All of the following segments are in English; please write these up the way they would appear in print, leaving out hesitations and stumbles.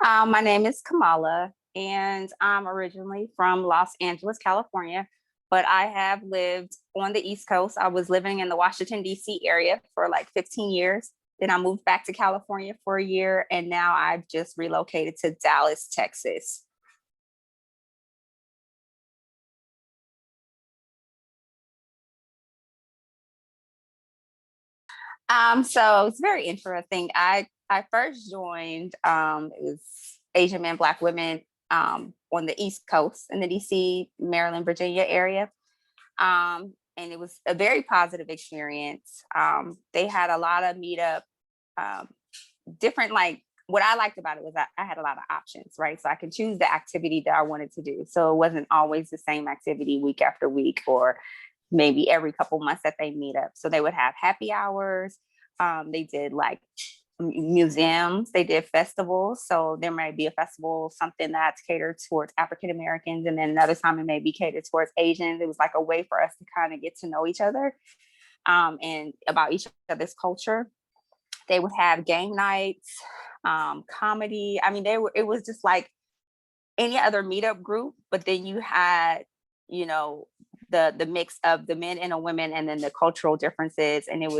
My name is Kamala, and I'm originally from Los Angeles, California, but I have lived on the East Coast. I was living in the Washington, D.C. area for like 15 years. Then I moved back to California for a year, and now I've just relocated to Dallas, Texas. So it's very interesting. I first joined it was Asian men, Black women on the East Coast in the DC, Maryland, Virginia area. And it was a very positive experience. They had a lot of meetup, um, different like what I liked about it was I had a lot of options, right? So I could choose the activity that I wanted to do. So it wasn't always the same activity week after week or maybe every couple months that they meet up. So they would have happy hours. They did like museums, they did festivals. So there might be a festival, something that's catered towards African Americans, and then another time it may be catered towards Asians. It was like a way for us to kind of get to know each other and about each other's culture. They would have game nights, comedy. I mean, it was just like any other meetup group, but then you had, you know, the mix of the men and the women and then the cultural differences. And it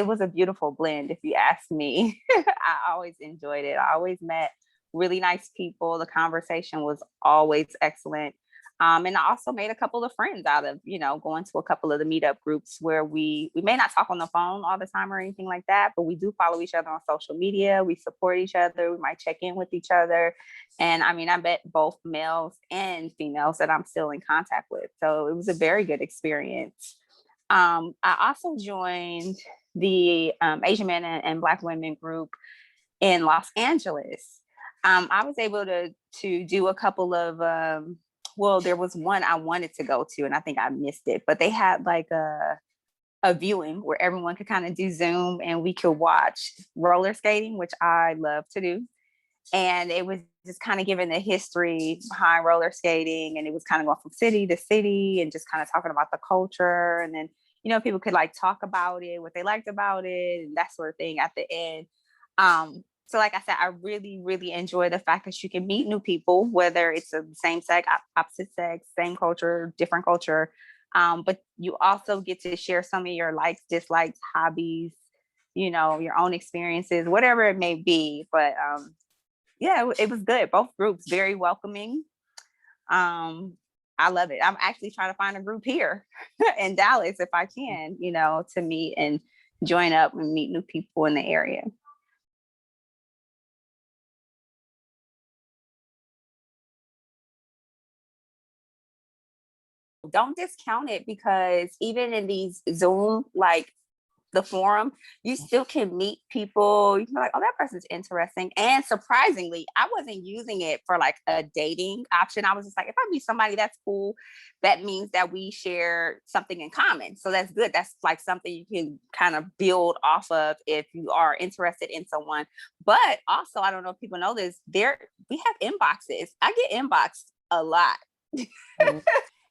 was a beautiful blend, if you ask me. I always enjoyed it. I always met really nice people. The conversation was always excellent. And I also made a couple of friends out of, going to a couple of the meetup groups where we may not talk on the phone all the time or anything like that, but we do follow each other on social media. We support each other. We might check in with each other. And I mean, I met both males and females that I'm still in contact with. So it was a very good experience. I also joined the Asian men and Black women group in Los Angeles. I was able to do a couple of well, there was one I wanted to go to, and I think I missed it, but they had like a viewing where everyone could kind of do Zoom and we could watch roller skating, which I love to do. And it was just kind of giving the history behind roller skating, and it was kind of going from city to city and just kind of talking about the culture. And then, people could like talk about it, what they liked about it, and that sort of thing at the end. So like I said, I really, really enjoy the fact that you can meet new people, whether it's the same sex, opposite sex, same culture, different culture. But you also get to share some of your likes, dislikes, hobbies, your own experiences, whatever it may be. But yeah, it was good. Both groups very welcoming. I love it. I'm actually trying to find a group here in Dallas if I can, to meet and join up and meet new people in the area. Don't discount it, because even in these Zoom, like the forum, you still can meet people. You can be like, oh, that person's interesting. And surprisingly, I wasn't using it for like a dating option. I was just like, if I meet somebody that's cool, that means that we share something in common. So that's good. That's like something you can kind of build off of if you are interested in someone. But also, I don't know if people know this, we have inboxes. I get inboxed a lot.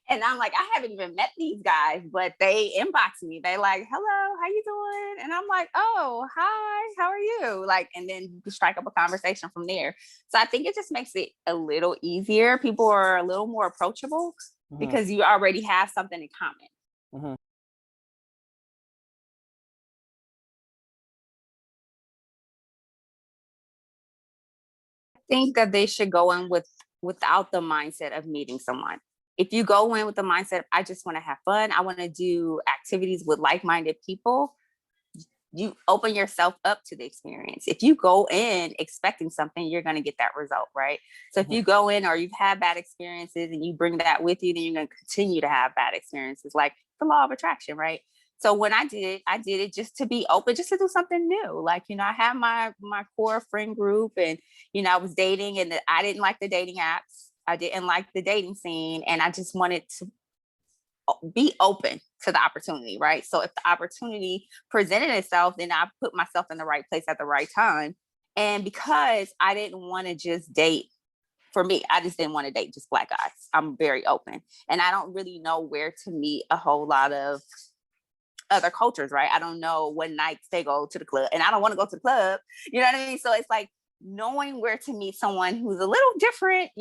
And I'm like, I haven't even met these guys, but they inbox me. They like, hello, how you doing? And I'm like, oh, hi, how are you? Like, and then you strike up a conversation from there. So I think it just makes it a little easier. People are a little more approachable because you already have something in common. I think that they should go in without the mindset of meeting someone. If you go in with the mindset, I just want to have fun, I want to do activities with like-minded people, you open yourself up to the experience. If you go in expecting something, you're going to get that result, right? So if you go in or you've had bad experiences and you bring that with you, then you're going to continue to have bad experiences, like the law of attraction, right? So when I did it just to be open, just to do something new. Like, I have my core friend group, and I was dating, and I didn't like the dating apps. I didn't like the dating scene, and I just wanted to be open to the opportunity, right? So if the opportunity presented itself, then I put myself in the right place at the right time. And because I didn't want to just date, for me, I just didn't want to date just Black guys. I'm very open, and I don't really know where to meet a whole lot of other cultures, right? I don't know what nights they go to the club, and I don't want to go to the club. You know what I mean? So it's like knowing where to meet someone who's a little different,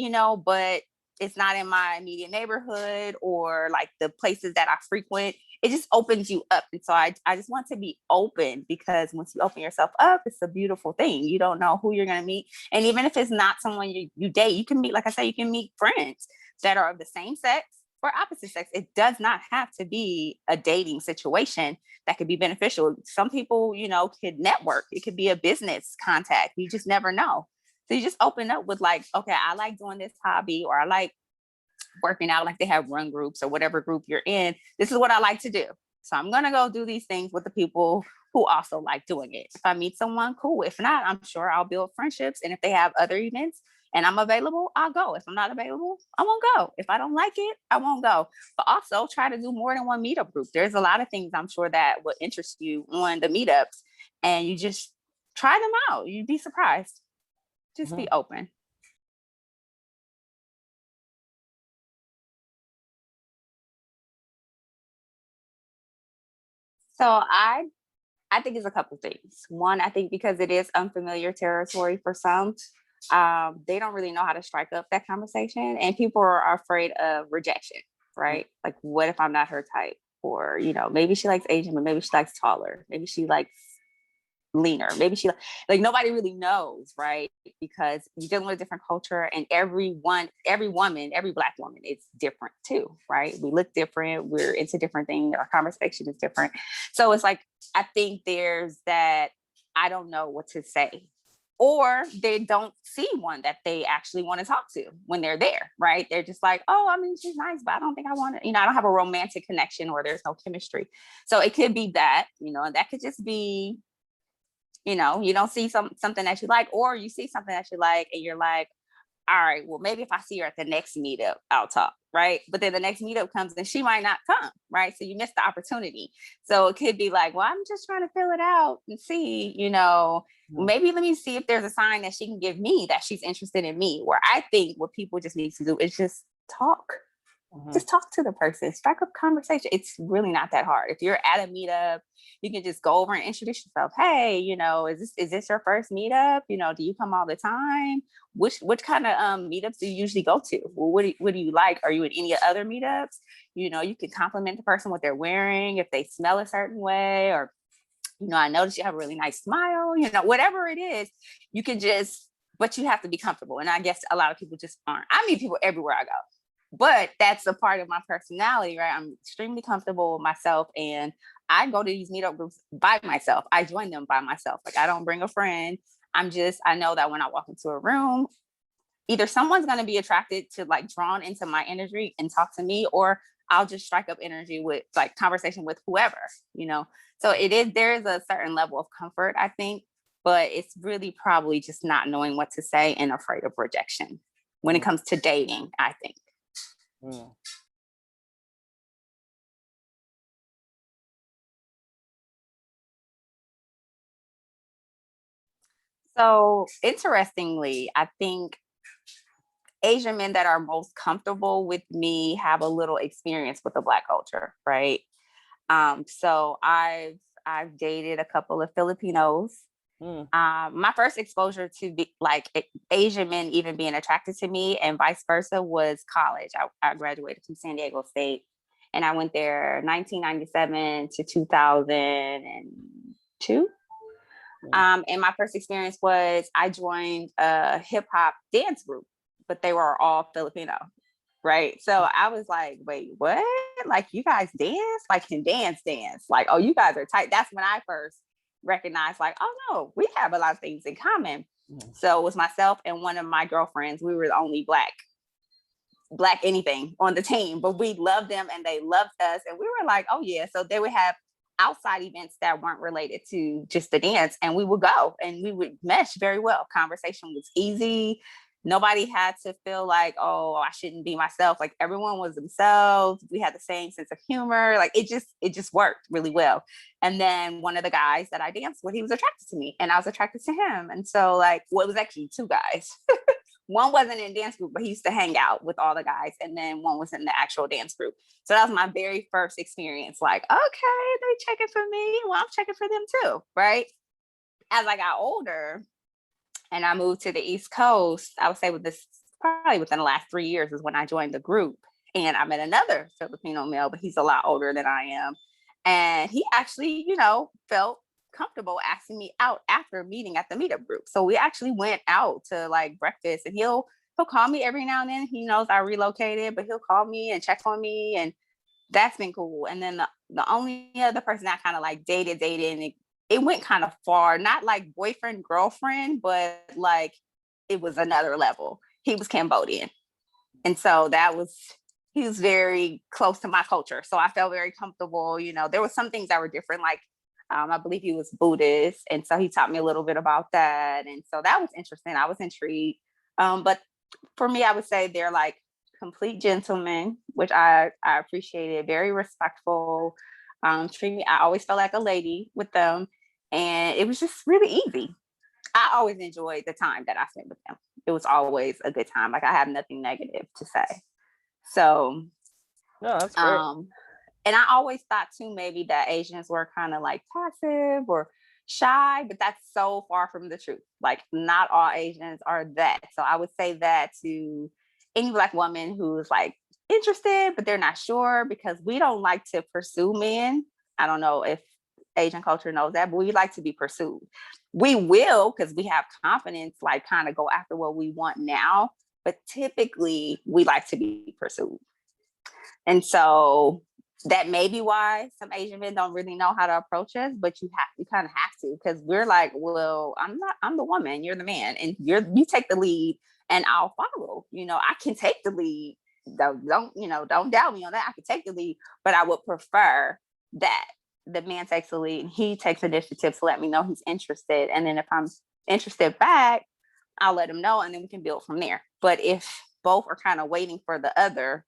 but it's not in my immediate neighborhood or like the places that I frequent, it just opens you up. And so I just want to be open, because once you open yourself up, it's a beautiful thing. You don't know who you're going to meet. And even if it's not someone you date, you can meet, like I say, you can meet friends that are of the same sex or opposite sex. It does not have to be a dating situation that could be beneficial. Some people, could network. It could be a business contact. You just never know. So you just open up with like, okay, I like doing this hobby, or I like working out, like they have run groups or whatever group you're in. This is what I like to do. So I'm going to go do these things with the people who also like doing it. If I meet someone, cool. If not, I'm sure I'll build friendships. And if they have other events and I'm available, I'll go. If I'm not available, I won't go. If I don't like it, I won't go. But also try to do more than one meetup group. There's a lot of things I'm sure that will interest you on the meetups, and you just try them out. You'd be surprised. Just be open. So I think it's a couple things. One, I think because it is unfamiliar territory for some, they don't really know how to strike up that conversation, and people are afraid of rejection, right? Like, what if I'm not her type? Or, maybe she likes Asian, but maybe she likes taller. Maybe she likes leaner. Maybe she like nobody really knows, right? Because you're dealing with a different culture, and every woman, every Black woman is different too, right? We look different. We're into different things. Our conversation is different. So it's like, I think there's that, I don't know what to say, or they don't see one that they actually want to talk to when they're there, right? They're just like, oh, I mean, she's nice, but I don't think I want to, I don't have a romantic connection, or there's no chemistry. So it could be that, and that could just be, you don't see something that you like, or you see something that you like and you're like, all right, well, maybe if I see her at the next meetup, I'll talk, right? But then the next meetup comes and she might not come, right? So you missed the opportunity. So it could be like, well, I'm just trying to fill it out and see, maybe let me see if there's a sign that she can give me that she's interested in me. Where I think what people just need to do is just talk. Just talk to the person, strike up conversation. It's really not that hard. If you're at a meetup, you can just go over and introduce yourself. Hey, is this your first meetup? Do you come all the time? Which kind of meetups do you usually go to? Well, what do you like? Are you in any other meetups? You can compliment the person what they're wearing, if they smell a certain way, or I noticed you have a really nice smile. Whatever it is, you can just. But you have to be comfortable. And I guess a lot of people just aren't. I meet people everywhere I go. But that's a part of my personality, right? I'm extremely comfortable with myself, and I go to these meetup groups by myself. I join them by myself. Like, I don't bring a friend. I know that when I walk into a room, either someone's going to be attracted to, like, drawn into my energy and talk to me, or I'll just strike up energy with, like, conversation with whoever. So there is a certain level of comfort, I think, but it's really probably just not knowing what to say and afraid of rejection when it comes to dating, I think. So interestingly, I think Asian men that are most comfortable with me have a little experience with the Black culture, right? So I've dated a couple of Filipinos. My first exposure to Asian men even being attracted to me, and vice versa, was college. I graduated from San Diego State, and I went there 1997 to 2002. And my first experience was I joined a hip hop dance group, but they were all Filipino, right? So I was like, wait, what? Like, you guys dance? Like, can dance? Like, oh, you guys are tight. That's when I first recognized, like, oh no, we have a lot of things in common. So it was myself and one of my girlfriends. We were the only black anything on the team, but we loved them and they loved us. And we were like, oh yeah. So they would have outside events that weren't related to just the dance, and we would go and we would mesh very well. Conversation was easy. Nobody had to feel like, oh, I shouldn't be myself. Like, everyone was themselves. We had the same sense of humor. Like, it just worked really well. And then one of the guys that I danced with, he was attracted to me and I was attracted to him. And so, like, well, it was actually two guys. One wasn't in dance group, but he used to hang out with all the guys. And then one was in the actual dance group. So that was my very first experience. Like, okay, they checking for me. Well, I'm checking for them too, right? As I got older, and I moved to the East Coast, I would say with this probably within the last 3 years is when I joined the group. And I met another Filipino male, but he's a lot older than I am. And he actually, felt comfortable asking me out after meeting at the Meetup Group. So we actually went out to like breakfast, and he'll call me every now and then. He knows I relocated, but he'll call me and check on me, and that's been cool. And then the only other person I kind of like dated, and it went kind of far, not like boyfriend, girlfriend, but like it was another level. He was Cambodian. And so he was very close to my culture. So I felt very comfortable. There were some things that were different, like I believe he was Buddhist. And so he taught me a little bit about that. And so that was interesting. I was intrigued. But for me, I would say they're like complete gentlemen, which I appreciated, very respectful. Treat me, I always felt like a lady with them. And it was just really easy. I always enjoyed the time that I spent with them. It was always a good time. Like I have nothing negative to say. So, no, that's great. And I always thought too, maybe that Asians were kind of like passive or shy, but that's so far from the truth. Like not all Asians are that. So I would say that to any Black woman who's like interested, but they're not sure, because we don't like to pursue men. I don't know if Asian culture knows that, but we like to be pursued. We will, because we have confidence, like kind of go after what we want now, but typically we like to be pursued. And so that may be why some Asian men don't really know how to approach us, but you kind of have to, because we're like, well, I'm the woman, you're the man, and you take the lead and I'll follow. I can take the lead. Don't doubt me on that. I can take the lead, but I would prefer that the man takes the lead and he takes initiative to let me know he's interested. And then if I'm interested back, I'll let him know, and then we can build from there. But if both are kind of waiting for the other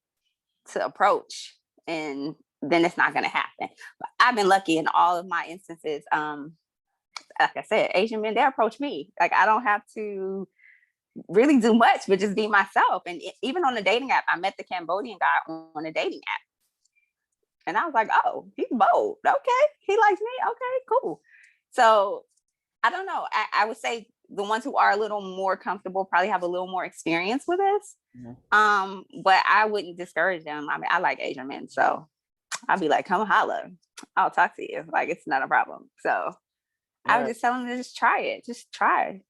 to approach, and then it's not going to happen. But I've been lucky in all of my instances. Like I said, Asian men, they approach me. Like I don't have to really do much, but just be myself. And even on the dating app, I met the Cambodian guy on a dating app. And I was like, oh, he's bold. Okay. He likes me. Okay, cool. So I don't know. I would say the ones who are a little more comfortable probably have a little more experience with us. Mm-hmm. But I wouldn't discourage them. I mean, I like Asian men, so I'll be like, come holla. I'll talk to you. Like, it's not a problem. So I would just tell them to just try it. Just try.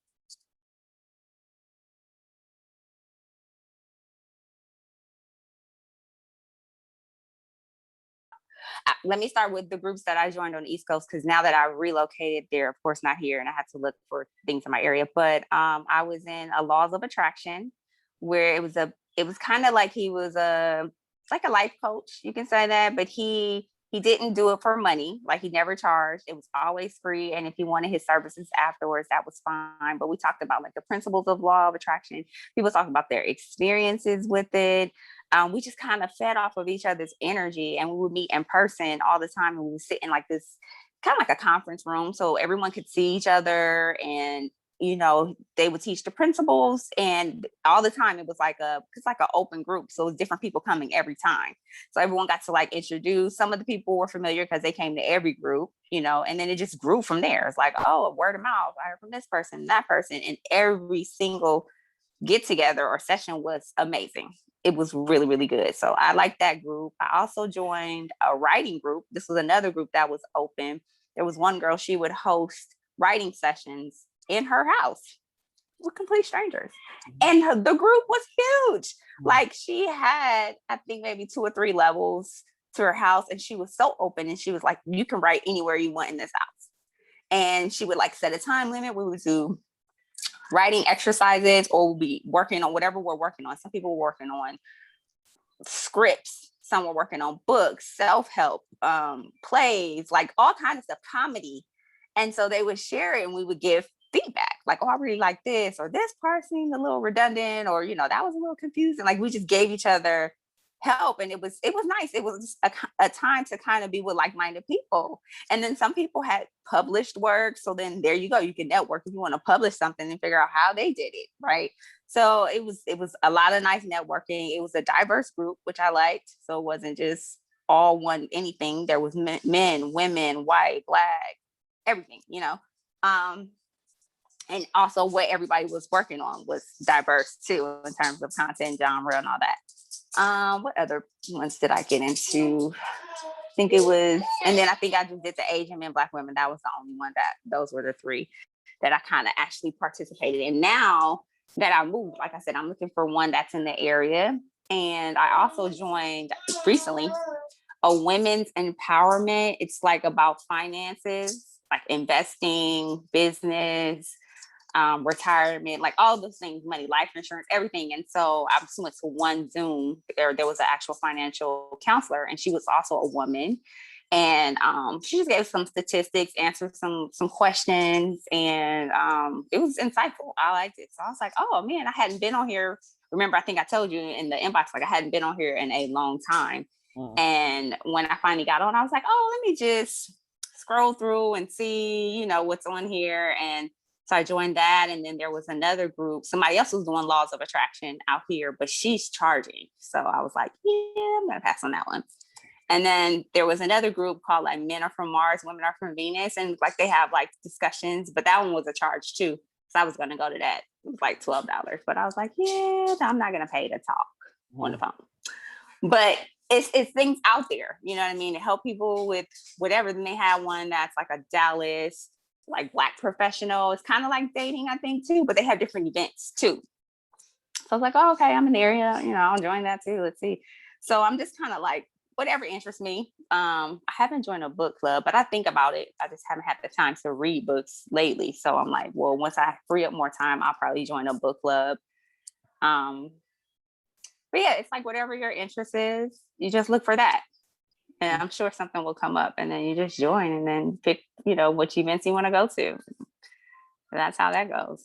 Let me start with the groups that I joined on the East Coast, because now that I relocated, they're of course not here, and I had to look for things in my area. But I was in a Laws of Attraction, where it was kind of like he was like a life coach, you can say that, but he didn't do it for money. Like he never charged. It was always free. And if he wanted his services afterwards, that was fine. But we talked about like the principles of Law of Attraction. People talked about their experiences with it. We just kind of fed off of each other's energy, and we would meet in person all the time. And we would sit in like this kind of like a conference room, so everyone could see each other, and they would teach the principles, and all the time it was like it's like an open group, so it was different people coming every time, so everyone got to like introduce. Some of the people were familiar because they came to every group, and then it just grew from there. It's like, oh, word of mouth, I heard from this person, that person, and every single get together or session was amazing. It was really, really good. So I liked that group. I also joined a writing group. This was another group that was open. There was one girl, she would host writing sessions in her house with complete strangers. And the group was huge. Like she had, I think maybe 2 or 3 levels to her house. And she was so open. And she was like, you can write anywhere you want in this house. And she would like set a time limit. We would do writing exercises, or we'll be working on whatever we're working on. Some people were working on scripts, some were working on books, self-help, plays, like all kinds of stuff, comedy. And so they would share it, and we would give feedback, like, oh, I really like this, or this part seemed a little redundant, or that was a little confusing. Like we just gave each other help, and it was nice. It was a time to kind of be with like-minded people. And then some people had published work, so then there you go, you can network if you want to publish something and figure out how they did it, right? So it was a lot of nice networking. It was a diverse group, which I liked. So it wasn't just all one anything. There was men, women, white, Black, everything. And also what everybody was working on was diverse too, in terms of content, genre, and all that. What other ones did I get into? I think it was, and then I think I just did the Asian men, Black women. That was the only one that, those were the three that I kind of actually participated in. Now that I moved, like I said, I'm looking for one that's in the area. And I also joined recently a women's empowerment. It's like about finances, like investing, business, retirement, like all those things, money, life insurance, everything. And so I just went to one Zoom. There was an actual financial counselor, and she was also a woman. And she just gave some statistics, answered some questions, and it was insightful. I liked it. So I was like, oh man, I hadn't been on here. Remember, I think I told you in the inbox, like I hadn't been on here in a long time. And when I finally got on, I was like, oh, let me just scroll through and see, what's on here. And so I joined that. And then there was another group. Somebody else was doing laws of attraction out here, but she's charging. So I was like, yeah, I'm going to pass on that one. And then there was another group called like Men Are From Mars, Women Are From Venus. And like they have like discussions, but that one was a charge too. So I was going to go to that. It was like $12. But I was like, yeah, I'm not going to pay to talk on the phone. But it's things out there, you know what I mean, to help people with whatever. Then they had one that's like a Dallas, like Black professional. It's kind of like dating, I think, too, but they have different events too. So I was like, oh, okay, I'm in the area, I'll join that too. Let's see. So I'm just kind of like, whatever interests me. I haven't joined a book club, but I think about it. I just haven't had the time to read books lately. So I'm like, well, once I free up more time, I'll probably join a book club. But yeah, it's like whatever your interest is, you just look for that. And I'm sure something will come up, and then you just join and then pick, what events you want to go to. So that's how that goes.